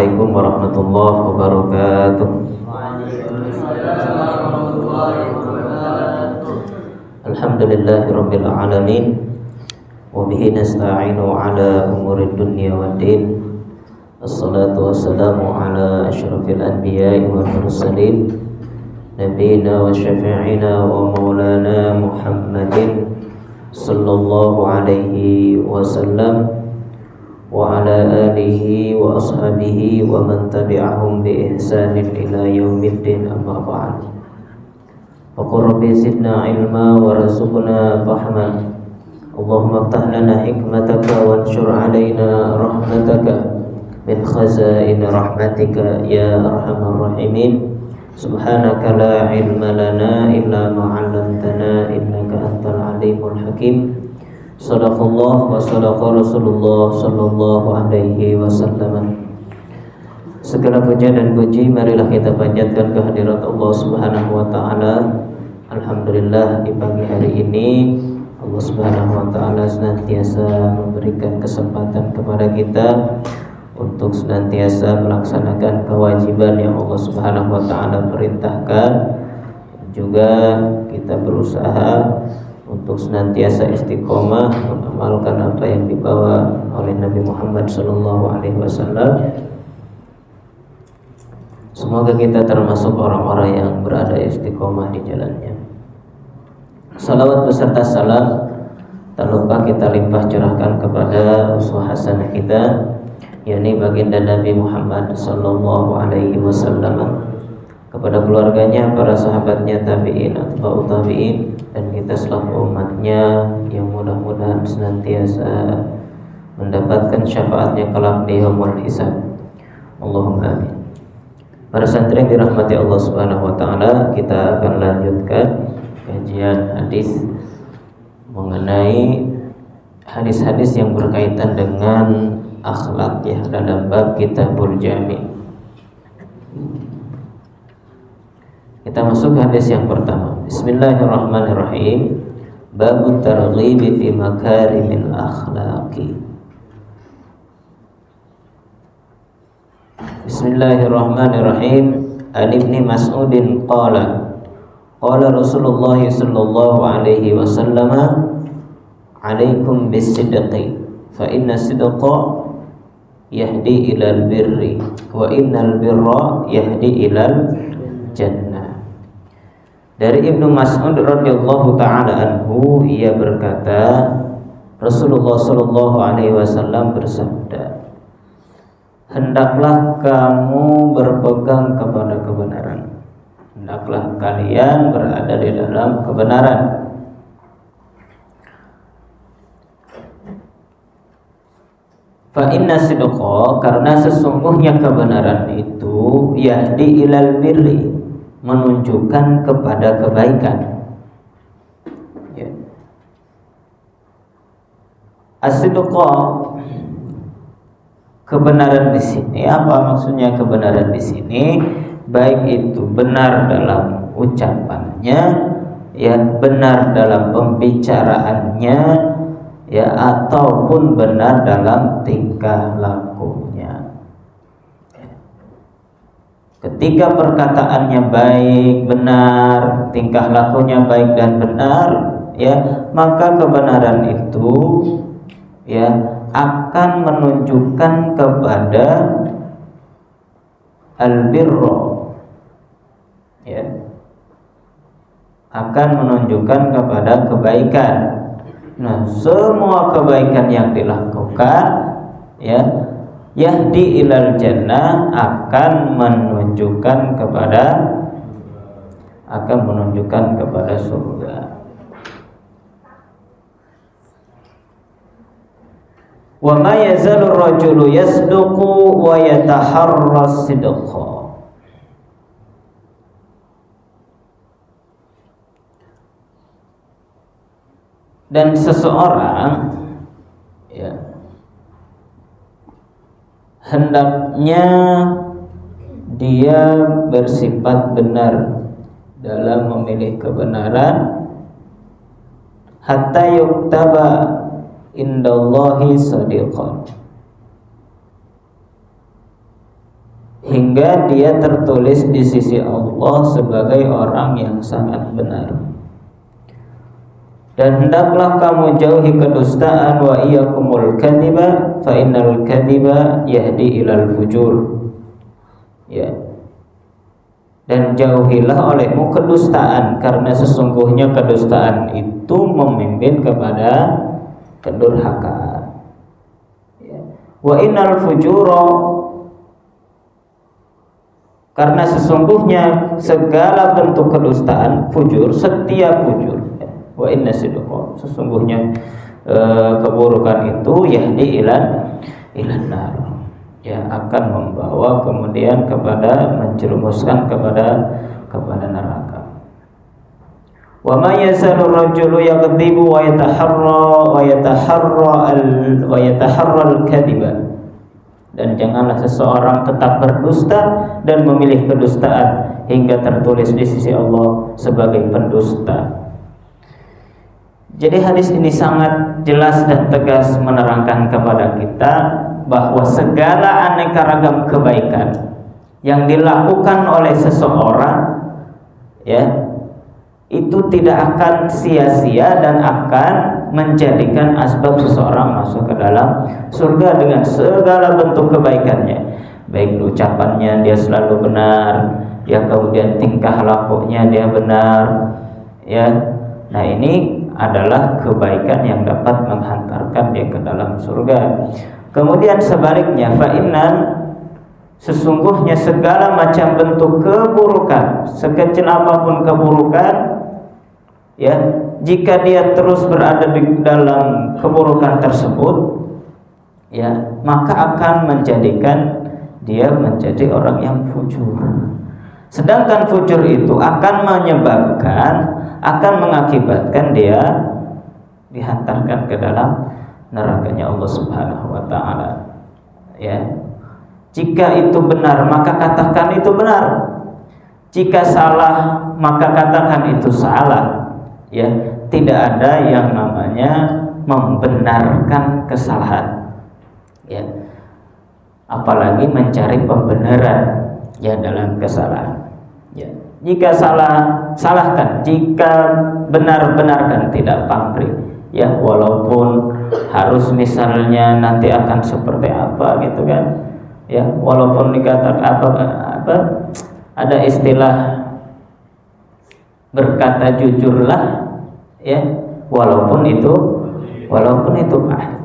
Assalamualaikum warahmatullahi wabarakatuh. Alhamdulillahirabbil alamin wa bihi nasta'inu ala umurid dunya waddin. Assalatu wassalamu ala asyrafil anbiya'i wal mursalin nabiyina wa syafi'ina wa maulana Muhammadin sallallahu alaihi wasallam wa ala alihi wa ashabihi wa man tabi'ahum bi ihsanin ila yaumiddin, amma ba'd. Faqur rabbi zidna ilma wa rzuqna fahma. Allahumma iftah lana hikmataka wanshur alaina rahmataka min khazain rahmatika ya arhamar rahimin. Subhanaka la ilma lana illa ma 'allamtana innaka antal alimul hakim. Sadaqallah wa sadaqa Rasulullah sallallahu alaihi wasallam. Segala puja dan puji marilah kita panjatkan kehadirat Allah Subhanahu wa taala. Alhamdulillah, di pagi hari ini Allah Subhanahu wa taala senantiasa memberikan kesempatan kepada kita untuk senantiasa melaksanakan kewajiban yang Allah Subhanahu wa taala perintahkan. Juga kita berusaha untuk senantiasa istiqomah mengamalkan apa yang dibawa oleh Nabi Muhammad sallallahu alaihi wasallam. Semoga kita termasuk orang-orang yang berada istiqomah di jalannya. Salawat beserta salam tak lupa kita limpah curahkan kepada uswah hasanah kita, yakni baginda Nabi Muhammad sallallahu alaihi wasallam, kepada keluarganya, para sahabatnya, tabi'in, atba'ut tabi'in, dan kita selaku umatnya yang mudah-mudahan senantiasa mendapatkan syafaatnya kelak di yaumul hisab. Allahumma amin. Para santri yang dirahmati Allah Subhanahu wa taala, kita akan lanjutkan kajian hadis mengenai hadis-hadis yang berkaitan dengan akhlak ya, dalam bab Kitabul Jami'. Kita masuk hadis yang pertama. Bismillahirrahmanirrahim. Babut targhibi fi makarimil akhlaqi. Bismillahirrahmanirrahim. An Ibni Mas'udin qala qala Rasulullah sallallahu alaihi wasallam, alaikum bis-sidqi fa inna sidqa yahdi ilal birri wa innal birra yahdi ilal jannah. Dari Ibnu Mas'ud radhiyallahu taala anhu, ia berkata, Rasulullah sallallahu alaihi wasallam bersabda, hendaklah kamu berpegang kepada kebenaran. Hendaklah kalian berada di dalam kebenaran. Fa inna sidqa, karena sesungguhnya kebenaran itu yahdi ilal birri, menunjukkan kepada kebaikan. Ya. As-sidqa, kebenaran di sini, apa maksudnya kebenaran di sini? Baik itu benar dalam ucapannya, ya, benar dalam pembicaraannya, ya, ataupun benar dalam tingkah lakunya. Ketika perkataannya baik, benar, tingkah lakunya baik dan benar, ya, maka kebenaran itu, ya, akan menunjukkan kepada al-birra, ya, akan menunjukkan kepada kebaikan. Nah, semua kebaikan yang dilakukan, ya, yahdi ilal jannah, akan menunjukkan kepada surga. Wa ma yazalu ar-rajulu yasduqu wa yataharra sidqa. Dan seseorang, ya, hendaknya dia bersifat benar dalam memilih kebenaran, hatta yuktaba indallahi shadiqan, hingga dia tertulis di sisi Allah sebagai orang yang sangat benar. Dan hendaklah kamu jauhi kedustaan, wa iyyakumul kadhiba fa innal kadhiba yahdi ilal fujur. Ya. Dan jauhilah olehmu kedustaan, karena sesungguhnya kedustaan itu memimpin kepada kedurhakaan. Ya. Wa innal fujura, karena sesungguhnya segala bentuk kedustaan, fujur, setiap fujur. Wa inna sidqa, sesungguhnya keburukan itu yahdi ilan nar, ya, akan membawa kemudian kepada menjerumuskan kepada neraka. Wa ma yazalu rajulu yakdzibu wa yataharra al-kadhiba, dan janganlah seseorang tetap berdusta dan memilih kedustaan hingga tertulis di sisi Allah sebagai pendusta. Jadi hadis ini sangat jelas dan tegas menerangkan kepada kita bahwa segala aneka ragam kebaikan yang dilakukan oleh seseorang, ya, itu tidak akan sia-sia dan akan menjadikan asbab seseorang masuk ke dalam surga dengan segala bentuk kebaikannya. Baik ucapannya dia selalu benar, ya, kemudian tingkah lakunya dia benar, ya. Nah, ini adalah kebaikan yang dapat menghantarkan dia ke dalam surga. Kemudian sebaliknya, fa'inan, sesungguhnya segala macam bentuk keburukan, sekecil apapun keburukan, ya, jika dia terus berada di dalam keburukan tersebut, ya, maka akan menjadikan dia menjadi orang yang fujur. Sedangkan fujur itu akan mengakibatkan dia dihantarkan ke dalam nerakanya Allah Subhanahu wa taala. Ya. Jika itu benar, maka katakan itu benar. Jika salah, maka katakan itu salah. Ya, tidak ada yang namanya membenarkan kesalahan. Ya. Apalagi mencari pembenaran, ya, dalam kesalahan. Ya. Jika salah, salahkan. Jika benar, benarkan, tidak pamrih. Ya, walaupun harus misalnya nanti akan seperti apa gitu kan. Ya, walaupun dikatakan apa ada istilah berkata jujurlah, ya, walaupun itu pahit.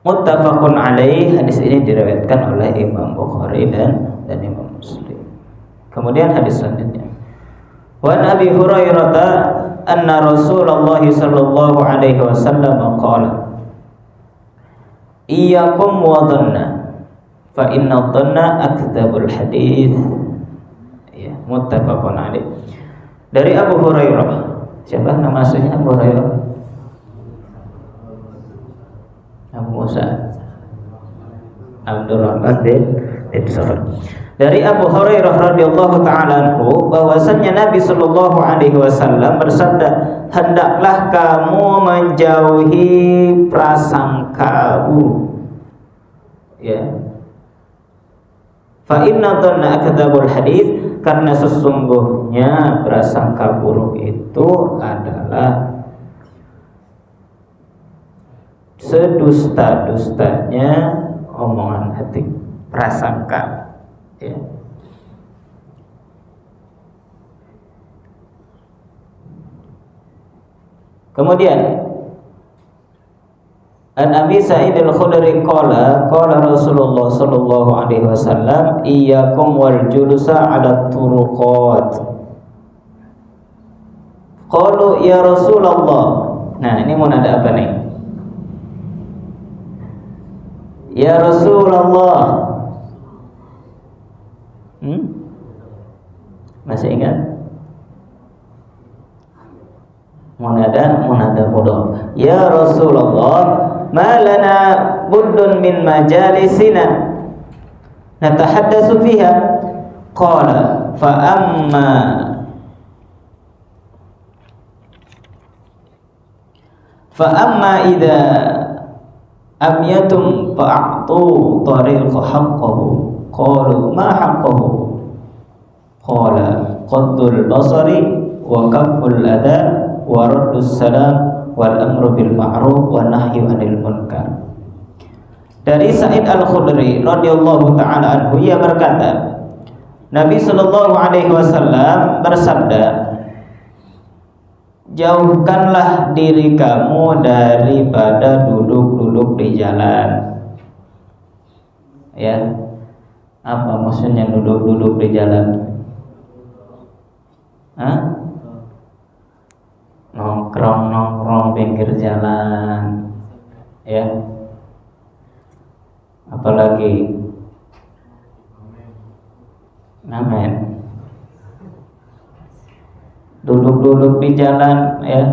Muttafaqun alaih, hadis ini diriwayatkan oleh Imam Bukhari dan Imam Muslim. Kemudian hadis selanjutnya, wa Abi Hurairah anna Rasulullah sallallahu alaihi wasallam qala, iyyakum wa dhanna fa inna dhanna akdzabul hadits. Ya, muttafaqun alaih. Dari Abu Hurairah. Siapa nama aslinya Abu Hurairah? Abu Musa Abdurrahman bin Sa'd. Dari Abu Hurairah radhiyallahu ta'ala anhu bahwasannya Nabi sallallahu alaihi wasallam bersabda, hendaklah kamu menjauhi prasangkamu, ya, fa inna dhanna akdzabul hadits, karena sesungguhnya prasangka buruk itu adalah sedusta-dustanya omongan hati, prasangka, ya. Kemudian An Abi Sa'id al-Khudri qala Rasulullah sallallahu alaihi wasallam, iyyakum wal julusa 'ala turuqat. Qalu ya Rasulullah. Nah, ini mau ada apa nih? Ya Rasulullah. Masih ingat? Munada mudhaf. Ya Rasulullah, ma lana buddun min majalisina natahaddatsu fiha. Qala fa amma idza amyatum fa'tu tariqa haqqahu qalu ma haqqahu qala qaddul basari wa kafful adha wa raddus salam wal amru bil ma'ruf wa nahyu 'anil munkar. Dari Sa'id Al-Khudri radhiyallahu taala anhu, ia berkata, Nabi sallallahu alaihi wasallam bersabda, jauhkanlah diri kamu daripada duduk-duduk di jalan. Ya. Apa maksudnya duduk-duduk di jalan? Hah? Nongkrong pinggir jalan. Ya. Apalagi ngamen, duduk-duduk di jalan, ya.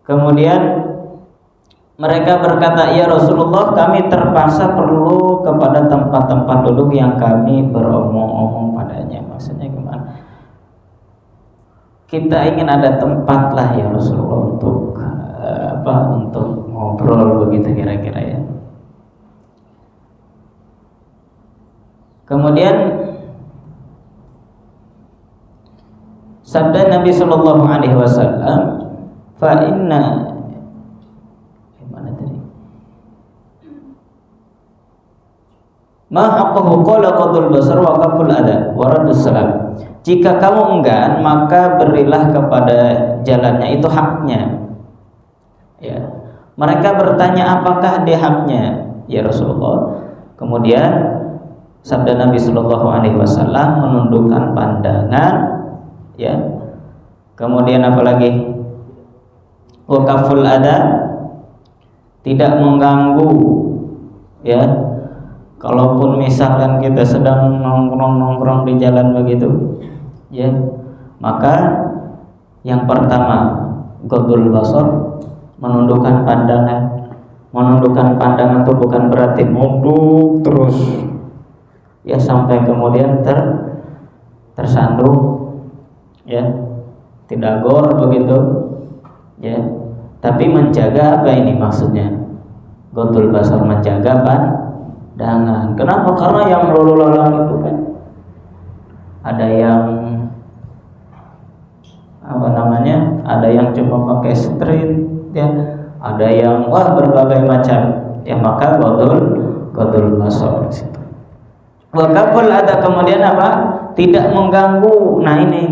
Kemudian mereka berkata, ya Rasulullah, kami terpaksa perlu kepada tempat-tempat duduk yang kami beromong-omong padanya. Maksudnya gimana? Kita ingin ada tempat lah ya Rasulullah untuk untuk ngobrol begitu kira-kira ya. Kemudian sabda Nabi sallallahu alaihi wasallam, fa inna gimana tadi? Ma haqqahu qala qadul basar wa kaful adha wa raddus salam. Jika kamu enggan, maka berilah kepada jalannya, itu haknya. Ya. Mereka bertanya, apakah dia haknya ya Rasulullah? Kemudian sabda Nabi sallallahu alaihi wasallam, menundukkan pandangan, ya. Kemudian apalagi? Wakaful ada, tidak mengganggu, ya. Kalaupun misalkan kita sedang nongkrong di jalan begitu, ya, maka yang pertama ghadul basar, menundukkan pandangan. Menundukkan pandangan itu bukan berarti nunduk terus, ya, sampai kemudian tersandung, ya, tidak gor begitu, ya, tapi menjaga apa ini maksudnya? Ghadul basar, menjaga pandangan. Kenapa? Karena yang lalu lalang itu kan ada yang apa namanya? Ada yang cuma pakai street, ya, ada yang berbagai macam, ya, maka ghadul basar. Wakaful ada, kemudian apa? Tidak mengganggu. Nah ini,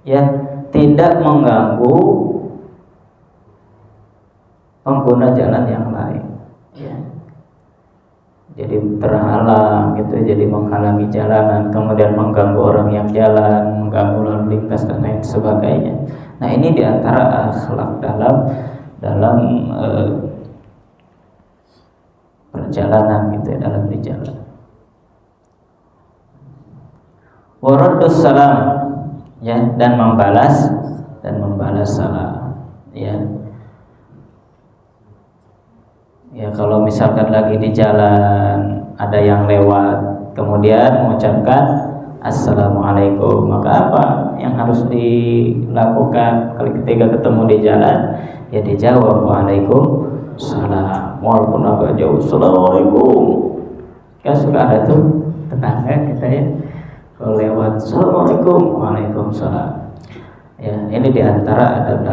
ya, tidak mengganggu pengguna jalan yang lain, ya. Jadi terhalang gitu, jadi menghalangi jalanan, kemudian mengganggu orang yang jalan, mengganggu lalu lintas dan lain sebagainya. Nah ini diantara akhlak dalam perjalanan gitu ya, dalam di jalan. Waraddus salam, ya, dan membalas salam, ya. Ya, kalau misalkan lagi di jalan ada yang lewat kemudian mengucapkan assalamualaikum, maka apa yang harus dilakukan kali ketika ketemu di jalan? Ya dijawab waalaikumsalam, walaupun agak jauh, assalamualaikum. Ya suka ada tuh tetangga kita ya, kalau lewat assalamualaikum, waalaikumsalam. Ya, ini diantara adab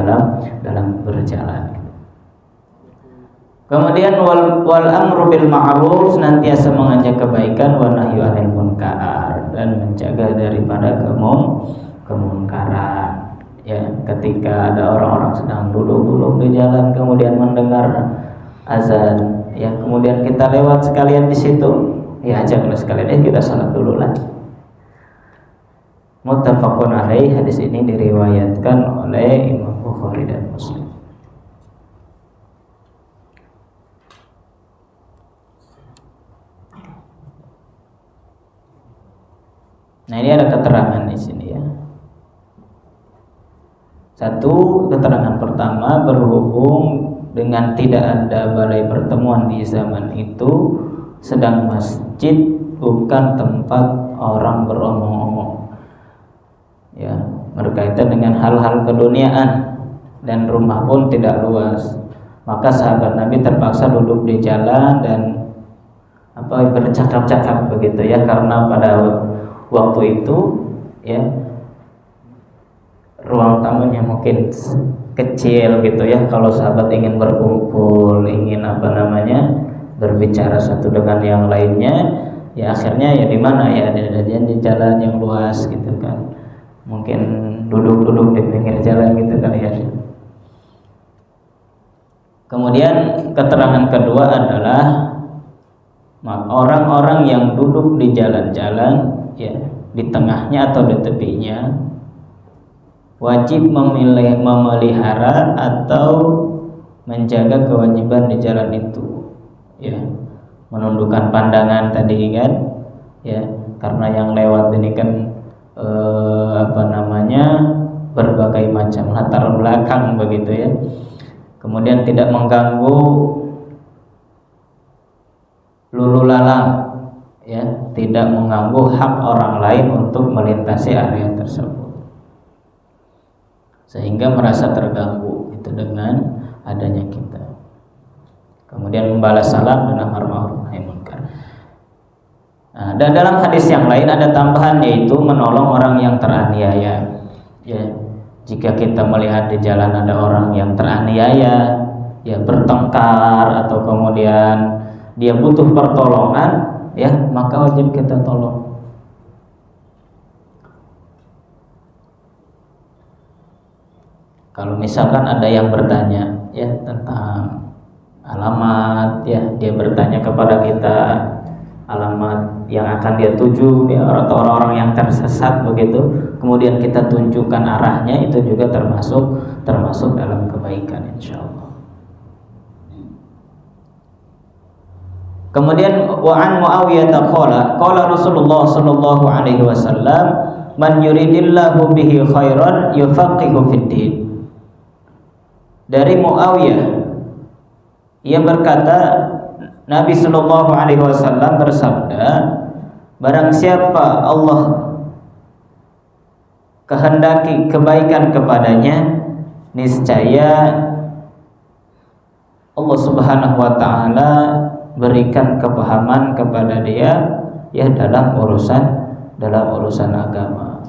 dalam berjalan. Kemudian wal amru bil ma'ruf, senantiasa mengajak kebaikan, wa nahyu 'anil munkar, dan mencegah daripada kemunkaran. Ya, ketika ada orang-orang sedang duduk di jalan kemudian mendengar azan, ya, kemudian kita lewat sekalian di situ, ya ajaklah sekalian kita salat dulu lah. Muttafaqun alaih, hadis ini diriwayatkan oleh Imam Bukhari dan Muslim. Nah ini ada keterangan di sini ya. Satu, keterangan pertama, berhubung dengan tidak ada balai pertemuan di zaman itu, sedang masjid bukan tempat orang beromong-omong, ya, berkaitan dengan hal-hal keduniaan, dan rumah pun tidak luas. Maka sahabat Nabi terpaksa duduk di jalan dan bercakap-cakap begitu ya, karena pada waktu itu ya ruang tamunya mungkin kecil gitu ya. Kalau sahabat ingin berkumpul, ingin berbicara satu dengan yang lainnya, ya akhirnya ya di mana ya, di jalan yang luas gitu kan. Mungkin duduk-duduk di pinggir jalan gitu kan ya. Kemudian keterangan kedua adalah orang-orang yang duduk di jalan-jalan ya, di tengahnya atau di tepinya, wajib memelihara atau menjaga kewajiban di jalan itu ya, menundukkan pandangan tadi kan ya, karena yang lewat ini kan berbagai macam latar belakang begitu ya. Kemudian tidak mengganggu lulu lalang ya, tidak mengganggu hak orang lain untuk melintasi area tersebut, sehingga merasa terganggu itu dengan adanya kita. Kemudian membalas salam dan amar ma'ruf nahi munkar. Nah, dan dalam hadis yang lain ada tambahan, yaitu menolong orang yang teraniaya ya. Jika kita melihat di jalan ada orang yang teraniaya ya, bertengkar atau kemudian dia butuh pertolongan ya, maka wajib kita tolong. Kalau misalkan ada yang bertanya ya tentang alamat ya, dia bertanya kepada kita alamat yang akan dia tuju ya, atau orang-orang yang tersesat begitu, kemudian kita tunjukkan arahnya, itu juga termasuk dalam kebaikan insyaallah. Kemudian wa an Muawiyah qala Rasulullah sallallahu alaihi wasallam, man yuridillahu bihi khairan yufaqihu fid din. Dari Muawiyah, ia berkata, Nabi sallallahu alaihi wasallam bersabda, barang siapa Allah kehendaki kebaikan kepadanya, niscaya Allah Subhanahu wa taala berikan kepahaman kepada dia ya dalam urusan agama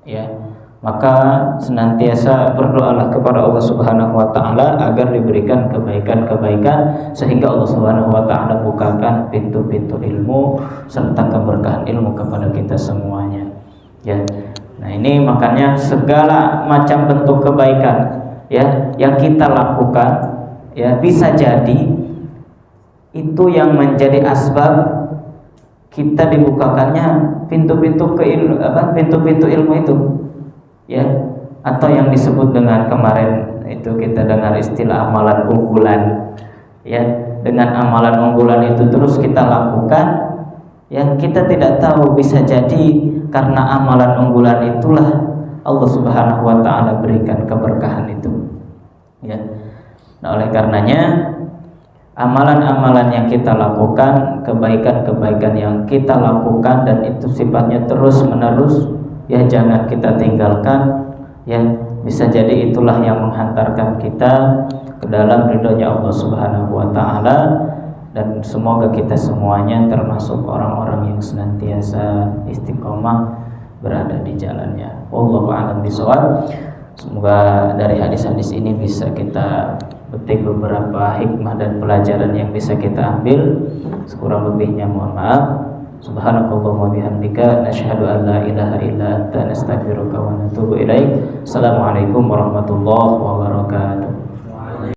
ya. Maka senantiasa berdoalah kepada Allah Subhanahu wa taala agar diberikan kebaikan-kebaikan, sehingga Allah Subhanahu wa taala bukakan pintu-pintu ilmu serta keberkahan ilmu kepada kita semuanya ya. Nah, ini makanya segala macam bentuk kebaikan ya yang kita lakukan ya, bisa jadi itu yang menjadi asbab kita dibukakannya pintu-pintu pintu-pintu ilmu itu ya, atau yang disebut dengan kemarin itu kita dengar istilah amalan unggulan ya. Dengan amalan unggulan itu terus kita lakukan ya, kita tidak tahu, bisa jadi karena amalan unggulan itulah Allah Subhanahu wa taala berikan keberkahan itu ya. Nah, oleh karenanya amalan-amalan yang kita lakukan, kebaikan-kebaikan yang kita lakukan, dan itu sifatnya terus-menerus ya, jangan kita tinggalkan ya. Bisa jadi itulah yang menghantarkan kita ke dalam ridhonya Allah Subhanahu wa taala, dan semoga kita semuanya termasuk orang-orang yang senantiasa istiqomah berada di jalannya. Wallahu a'lam bishawab. Semoga dari hadis-hadis ini bisa kita petik beberapa hikmah dan pelajaran yang bisa kita ambil. Sekurang lebihnya mohon maaf. Subhanakallahumma bihamdika nasyhadu an la ilaha illa anta nastaghfiruka wa natubu ilaik. Assalamualaikum warahmatullahi wabarakatuh.